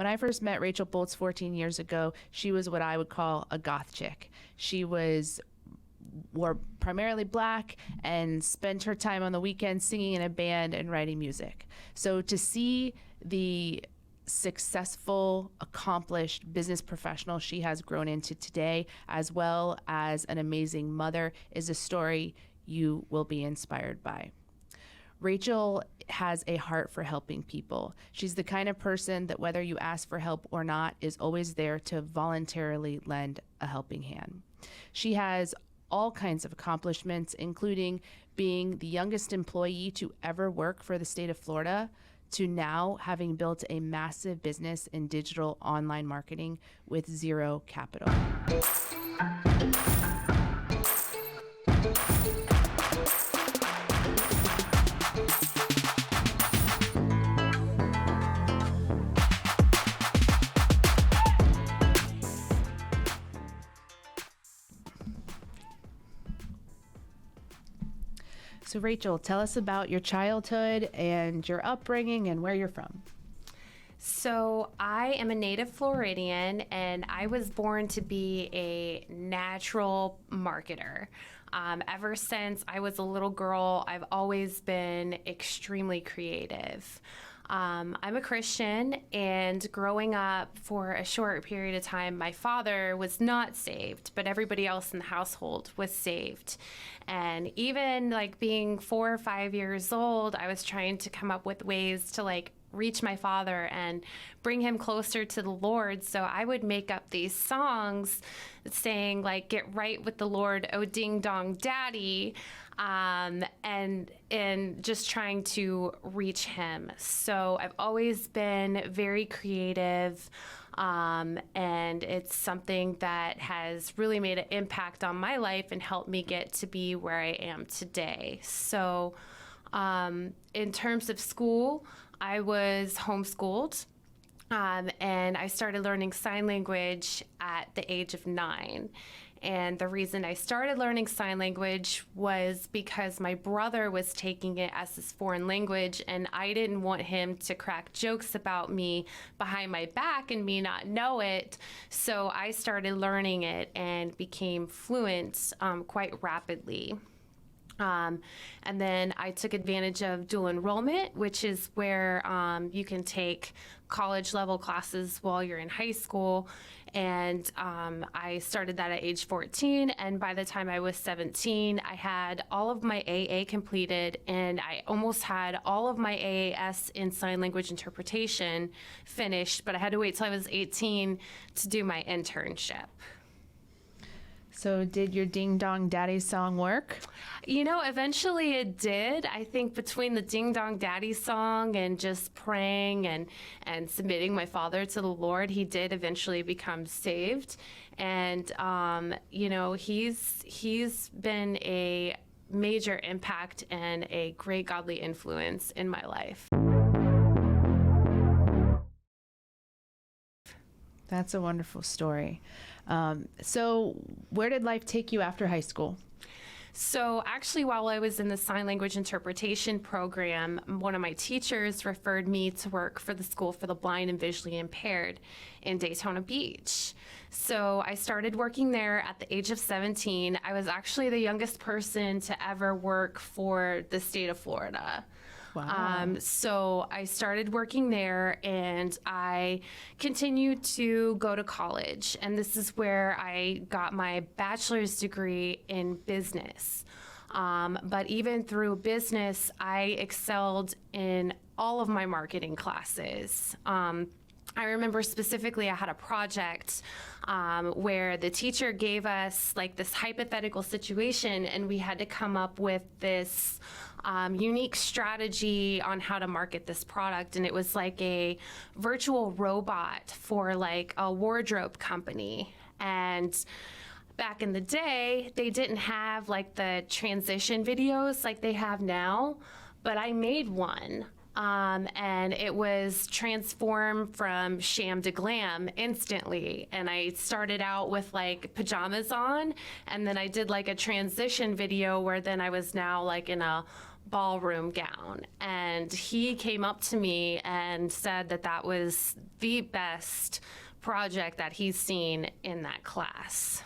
When I first met Rachel Boltz 14 years ago, she was what I would call a goth chick. She wore primarily black and spent her time on the weekends singing in a band and writing music. So to see the successful, accomplished business professional she has grown into today, as well as an amazing mother, is a story you will be inspired by. Rachel has a heart for helping people. She's the kind of person that whether you ask for help or not is always there to voluntarily lend a helping hand. She has all kinds of accomplishments, including being the youngest employee to ever work for the state of Florida, to now having built a massive business in digital online marketing with zero capital. So Rachel, tell us about your childhood and your upbringing and where you're from. So I am a native Floridian, and I was born to be a natural marketer. Ever since I was a little girl, I've always been extremely creative. I'm a Christian, and growing up for a short period of time, my father was not saved, but everybody else in the household was saved. And even like being 4 or 5 years old, I was trying to come up with ways to reach my father and bring him closer to the Lord. So I would make up these songs saying get right with the Lord, oh ding dong daddy, and just trying to reach him. So I've always been very creative, and it's something that has really made an impact on my life and helped me get to be where I am today. So in terms of school, I was homeschooled, and I started learning sign language at the age of 9. And the reason I started learning sign language was because my brother was taking it as his foreign language, and I didn't want him to crack jokes about me behind my back and me not know it. So I started learning it and became fluent quite rapidly. And then I took advantage of dual enrollment, which is where you can take college level classes while you're in high school. And I started that at age 14. And by the time I was 17, I had all of my AA completed, and I almost had all of my AAS in sign language interpretation finished, but I had to wait till I was 18 to do my internship. So did your Ding Dong Daddy song work? Eventually it did. I think between the Ding Dong Daddy song and just praying and submitting my father to the Lord, he did eventually become saved. And, he's been a major impact and a great godly influence in my life. That's a wonderful story. So where did life take you after high school? So actually, while I was in the sign language interpretation program, one of my teachers referred me to work for the School for the Blind and Visually Impaired in Daytona Beach. So I started working there at the age of 17. I was actually the youngest person to ever work for the state of Florida. Wow. So I started working there, and I continued to go to college. And this is where I got my bachelor's degree in business. But even through business, I excelled in all of my marketing classes. I remember specifically I had a project where the teacher gave us this hypothetical situation, and we had to come up with this unique strategy on how to market this product. And it was like a virtual robot for a wardrobe company. And back in the day, they didn't have the transition videos like they have now, but I made one. And it was transformed from sham to glam instantly. And I started out with pajamas on, and then I did a transition video where then I was now in a ballroom gown. And he came up to me and said that that was the best project that he's seen in that class.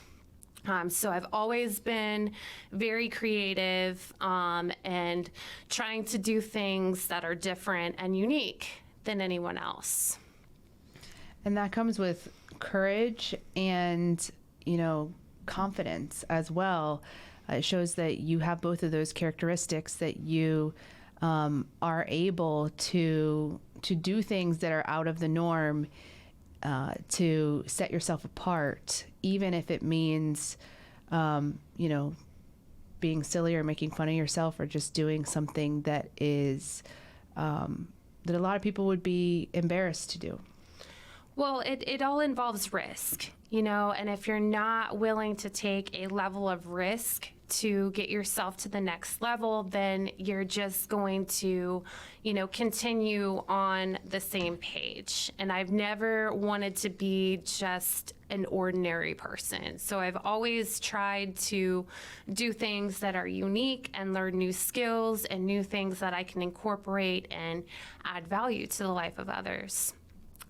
So I've always been very creative and trying to do things that are different and unique than anyone else. And that comes with courage and, confidence as well. It shows that you have both of those characteristics, that you are able to do things that are out of the norm, to set yourself apart, even if it means, being silly or making fun of yourself, or just doing something that is that a lot of people would be embarrassed to do. Well, it all involves risk, and if you're not willing to take a level of risk to get yourself to the next level, then you're just going to, continue on the same page. And I've never wanted to be just an ordinary person. So I've always tried to do things that are unique and learn new skills and new things that I can incorporate and add value to the life of others.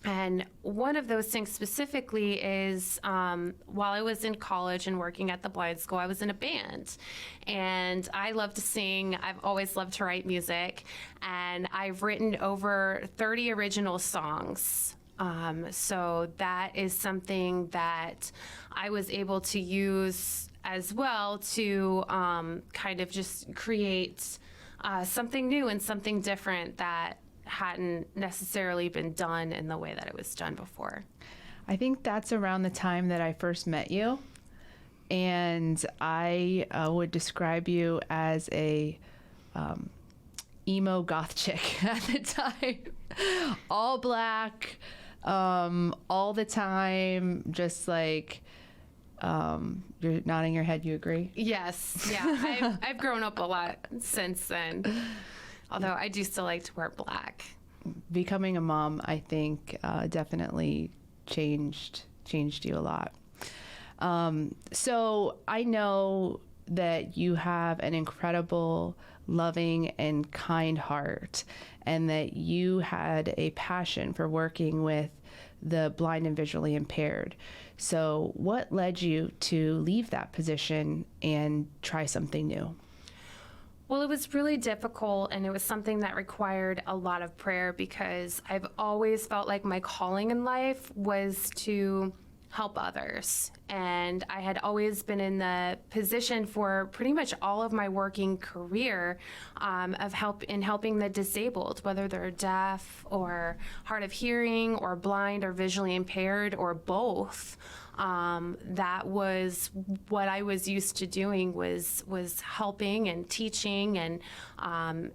And one of those things specifically is while I was in college and working at the blind school, I was in a band. And I love to sing. I've always loved to write music. And I've written over 30 original songs. So that is something that I was able to use as well to kind of just create something new and something different that hadn't necessarily been done in the way that it was done before. I think that's around the time that I first met you, and I would describe you as a emo goth chick at the time. All black, all the time, just like, you're nodding your head, you agree? Yes, yeah, I've grown up a lot since then. Although I do still like to wear black. Becoming a mom, I think, definitely changed you a lot. So I know that you have an incredible, loving, and kind heart, and that you had a passion for working with the blind and visually impaired. So what led you to leave that position and try something new? Well, it was really difficult, and it was something that required a lot of prayer, because I've always felt like my calling in life was to help others. And I had always been in the position for pretty much all of my working career of helping the disabled, whether they're deaf or hard of hearing or blind or visually impaired or both. That was what I was used to doing, was helping and teaching and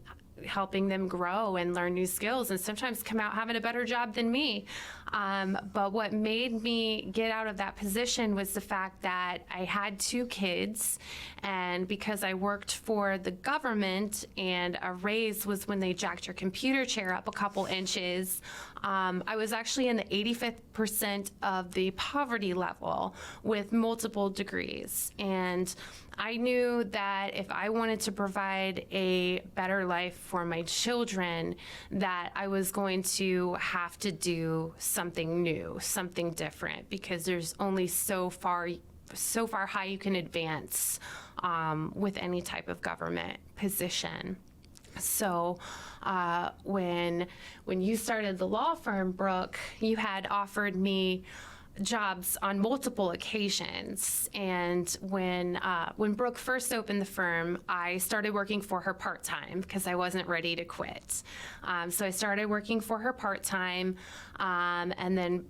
helping them grow and learn new skills, and sometimes come out having a better job than me. But what made me get out of that position was the fact that I had 2 kids, and because I worked for the government and a raise was when they jacked your computer chair up a couple inches, I was actually in the 85th percent of the poverty level with multiple degrees. And I knew that if I wanted to provide a better life for my children, that I was going to have to do something new, something different, because there's only so far high you can advance with any type of government position. So when you started the law firm, Brooke, you had offered me jobs on multiple occasions. And when Brooke first opened the firm, I started working for her part-time because I wasn't ready to quit. So I started working for her part-time, and then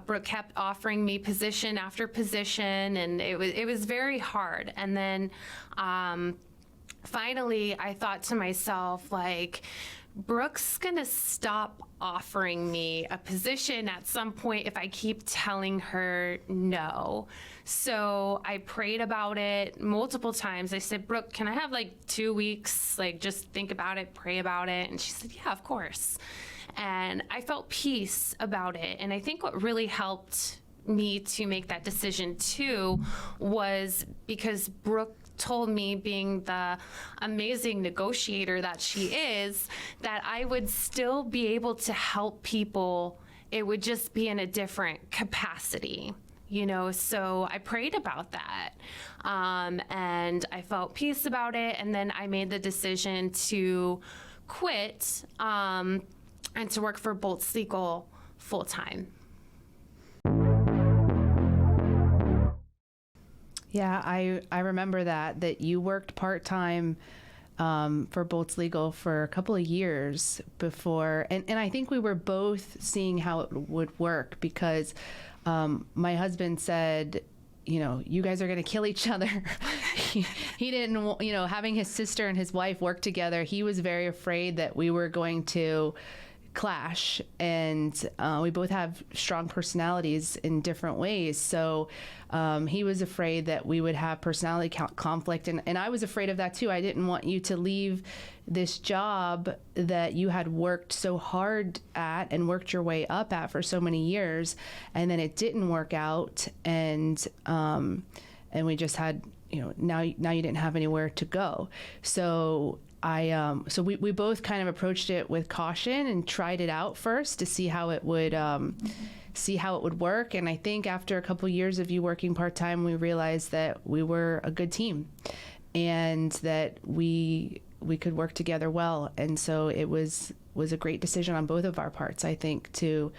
Brooke kept offering me position after position, and it was very hard. And then finally, I thought to myself, like, Brooke's gonna stop offering me a position at some point if I keep telling her no. So I prayed about it multiple times. I said, Brooke, can I have like 2 weeks? Like, just think about it, pray about it. And she said, yeah, of course. And I felt peace about it. And I think what really helped me to make that decision too was because Brooke told me, being the amazing negotiator that she is, that I would still be able to help people. It would just be in a different capacity. So I prayed about that, and I felt peace about it, and then I made the decision to quit and to work for Boltz Legal full time. Yeah, I remember that you worked part-time for Boltz Legal for a couple of years before, and I think we were both seeing how it would work, because my husband said, you guys are going to kill each other. he didn't, having his sister and his wife work together, he was very afraid that we were going to clash, and we both have strong personalities in different ways. So he was afraid that we would have personality conflict, and I was afraid of that too. I didn't want you to leave this job that you had worked so hard at and worked your way up at for so many years, and then it didn't work out, and we just had, now you didn't have anywhere to go. So so we both kind of approached it with caution and tried it out first to see how it would work. And I think after a couple years of you working part-time, we realized that we were a good team and that we could work together well. And so it was a great decision on both of our parts, I think, to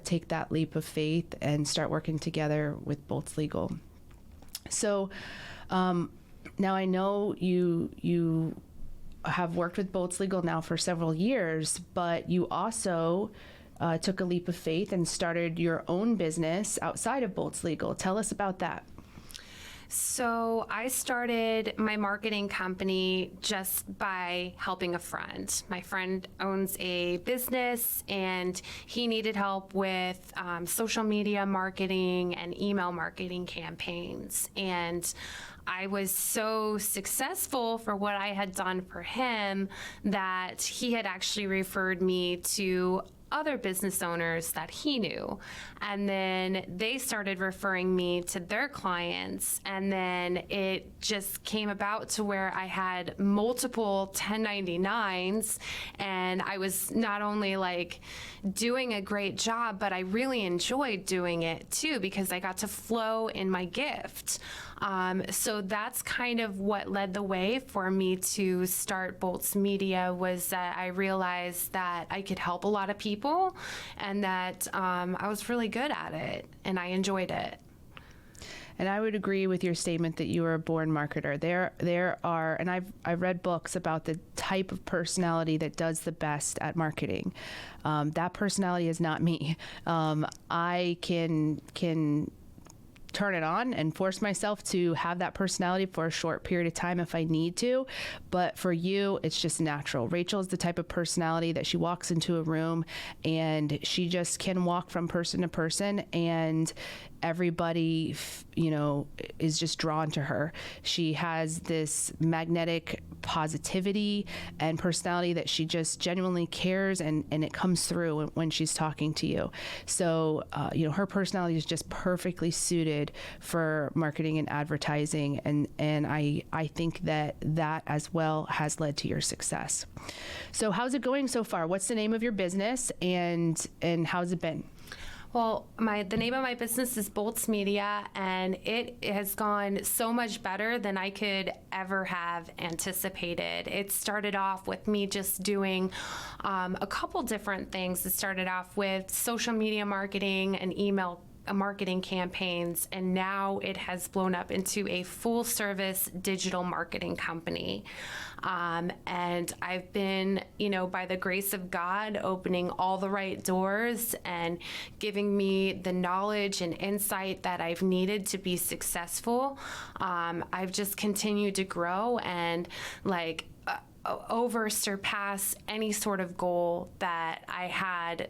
take that leap of faith and start working together with Boltz Legal. So now I know you have worked with Boltz Legal now for several years, but you also took a leap of faith and started your own business outside of Boltz Legal. Tell us about that. So I started my marketing company just by helping a friend. My friend owns a business, and he needed help with social media marketing and email marketing campaigns. And I was so successful for what I had done for him that he had actually referred me to other business owners that he knew. And then they started referring me to their clients. And then it just came about to where I had multiple 1099s, and I was not only like doing a great job, but I really enjoyed doing it too, because I got to flow in my gift. So that's kind of what led the way for me to start Boltz Media, was that I realized that I could help a lot of people, and that I was really good at it, and I enjoyed it. And I would agree with your statement that you were a born marketer. There are, and I've read books about the type of personality that does the best at marketing. That personality is not me. I can turn it on and force myself to have that personality for a short period of time if I need to. But for you, it's just natural. Rachel is the type of personality that she walks into a room and she just can walk from person to person, and everybody, is just drawn to her. She has this magnetic positivity and personality that she just genuinely cares, and it comes through when she's talking to you. So, her personality is just perfectly suited for marketing and advertising, and I think that as well has led to your success. So how's it going so far? What's the name of your business, and how's it been? Well, the name of my business is Boltz Media, and it has gone so much better than I could ever have anticipated. It started off with me just doing a couple different things. It started off with social media marketing and email marketing campaigns, and now it has blown up into a full-service digital marketing company. And I've been, by the grace of God, opening all the right doors and giving me the knowledge and insight that I've needed to be successful. I've just continued to grow and over surpass any sort of goal that I had,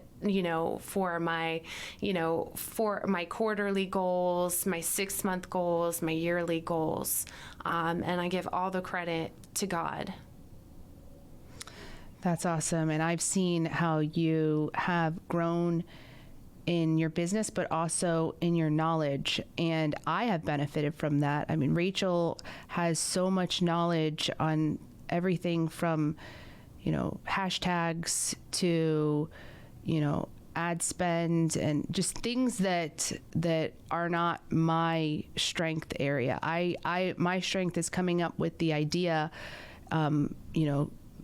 for my quarterly goals, my 6-month goals, my yearly goals. And I give all the credit to God. That's awesome. And I've seen how you have grown in your business, but also in your knowledge. And I have benefited from that. I mean, Rachel has so much knowledge on everything from, hashtags to, ad spend and just things that are not my strength area. My strength is coming up with the idea,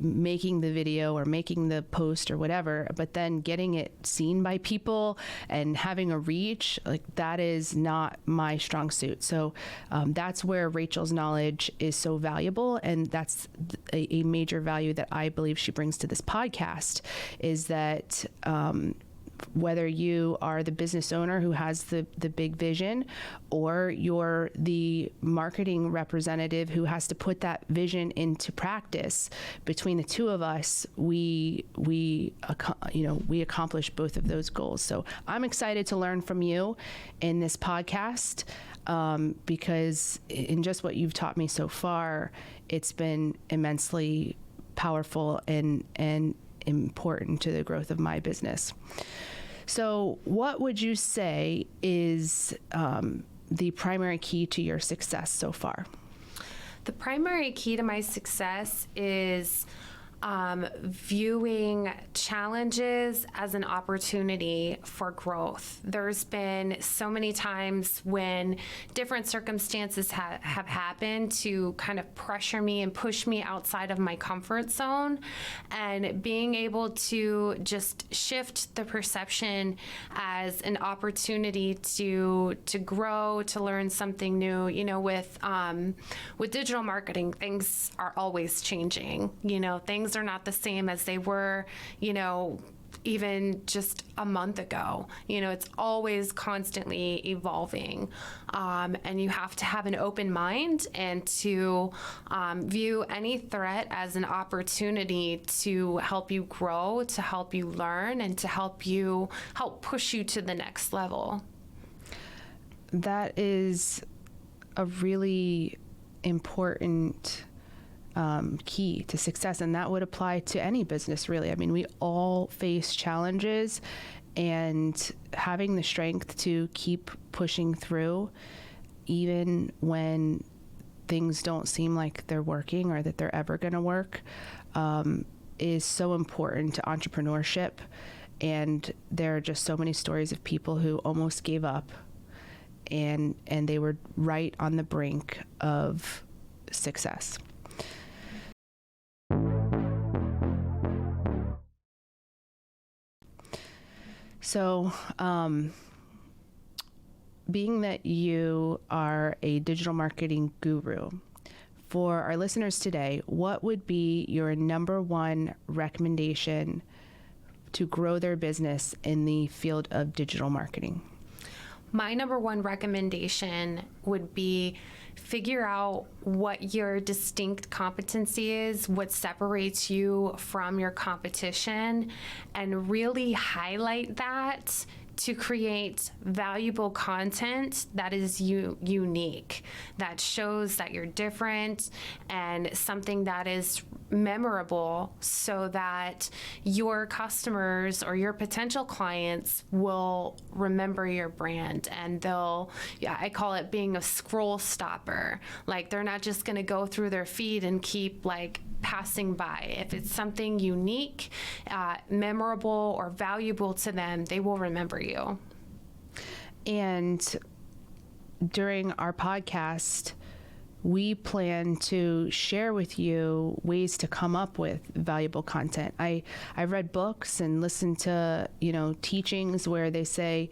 making the video or making the post or whatever, but then getting it seen by people and having a reach, like that is not my strong suit. So that's where Rachel's knowledge is so valuable. And that's a major value that I believe she brings to this podcast, is that whether you are the business owner who has the big vision, or you're the marketing representative who has to put that vision into practice, between the two of us, we accomplish both of those goals. So I'm excited to learn from you in this podcast, because in just what you've taught me so far, it's been immensely powerful and important to the growth of my business. So what would you say is the primary key to your success so far? The primary key to my success is viewing challenges as an opportunity for growth. There's been so many times when different circumstances have happened to kind of pressure me and push me outside of my comfort zone, and being able to just shift the perception as an opportunity to grow, to learn something new. With digital marketing, things are always changing. Things are not the same as they were, even just a month ago. It's always constantly evolving. And you have to have an open mind and to view any threat as an opportunity to help you grow, to help you learn, and to help push you to the next level. That is a really important key to success, and that would apply to any business, really. I mean, we all face challenges, and having the strength to keep pushing through, even when things don't seem like they're working or that they're ever going to work, is so important to entrepreneurship. And there are just so many stories of people who almost gave up, and they were right on the brink of success. So, being that you are a digital marketing guru, for our listeners today, what would be your number one recommendation to grow their business in the field of digital marketing? My number one recommendation would be figure out what your distinct competency is, what separates you from your competition, and really highlight that to create valuable content that is unique, that shows that you're different, and something that is memorable, so that your customers or your potential clients will remember your brand, and I call it being a scroll stopper. Like, they're not just going to go through their feed and keep passing by. If it's something unique, memorable, or valuable to them, they will remember you. And during our podcast, we plan to share with you ways to come up with valuable content. I read books and listened to, teachings where they say,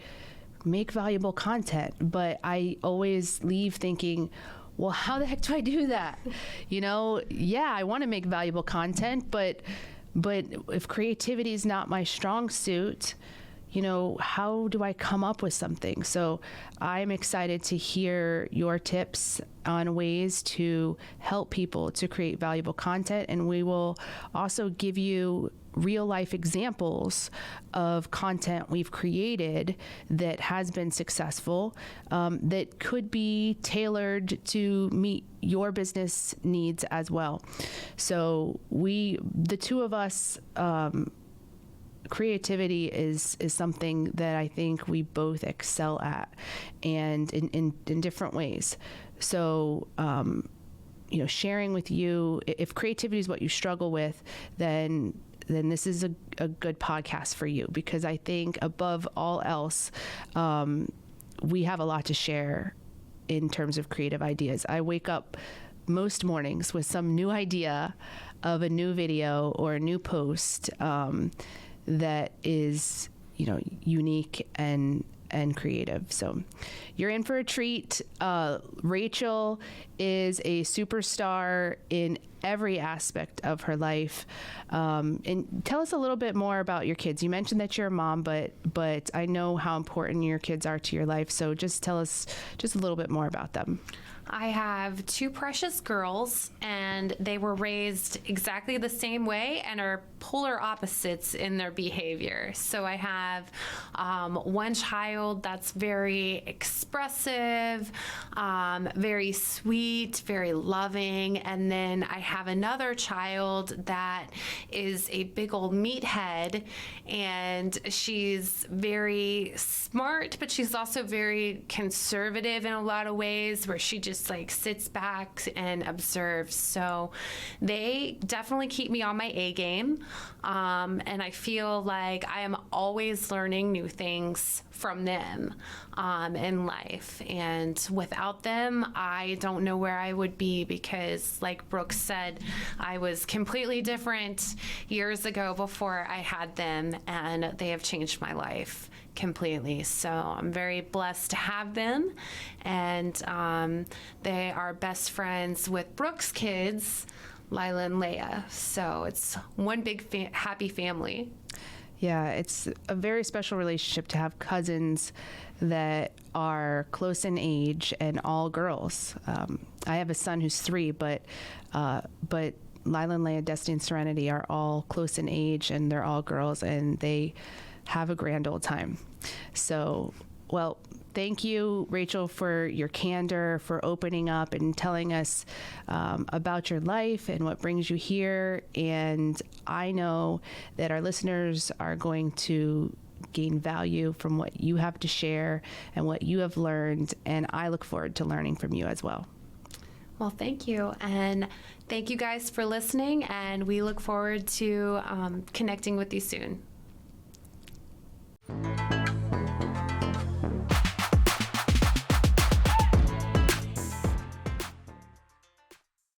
make valuable content, but I always leave thinking, well, how the heck do I do that? I want to make valuable content, but if creativity is not my strong suit, how do I come up with something? So I'm excited to hear your tips on ways to help people to create valuable content. And we will also give you real life examples of content we've created that has been successful, that could be tailored to meet your business needs as well. So the two of us, creativity is something that I think we both excel at, and in different ways. So, sharing with you, if creativity is what you struggle with, then this is a good podcast for you, because I think above all else, we have a lot to share in terms of creative ideas. I wake up most mornings with some new idea of a new video or a new post that is, unique and creative. So you're in for a treat. Rachel is a superstar in every aspect of her life. And tell us a little bit more about your kids. You mentioned that you're a mom, but I know how important your kids are to your life. So just tell us just a little bit more about them. I have two precious girls, and they were raised exactly the same way and are polar opposites in their behavior. So I have one child that's very expressive, very sweet, very loving, and then I have another child that is a big old meathead, and she's very smart, but she's also very conservative in a lot of ways, where she just sits back and observes. So they definitely keep me on my A game. And I feel like I am always learning new things from them in life. And without them, I don't know where I would be, because like Brooke said, I was completely different years ago before I had them, and they have changed my life completely. So I'm very blessed to have them, and they are best friends with Brooke's kids, Lila and Leia. So it's one big happy family. Yeah, it's a very special relationship to have cousins that are close in age and all girls. I have a son who's 3, but Lila and Leia, Destiny and Serenity are all close in age, and they're all girls, and they have a grand old time. So, well, thank you, Rachel, for your candor, for opening up and telling us about your life and what brings you here. And I know that our listeners are going to gain value from what you have to share and what you have learned. And I look forward to learning from you as well. Well, thank you. And thank you guys for listening. And we look forward to connecting with you soon.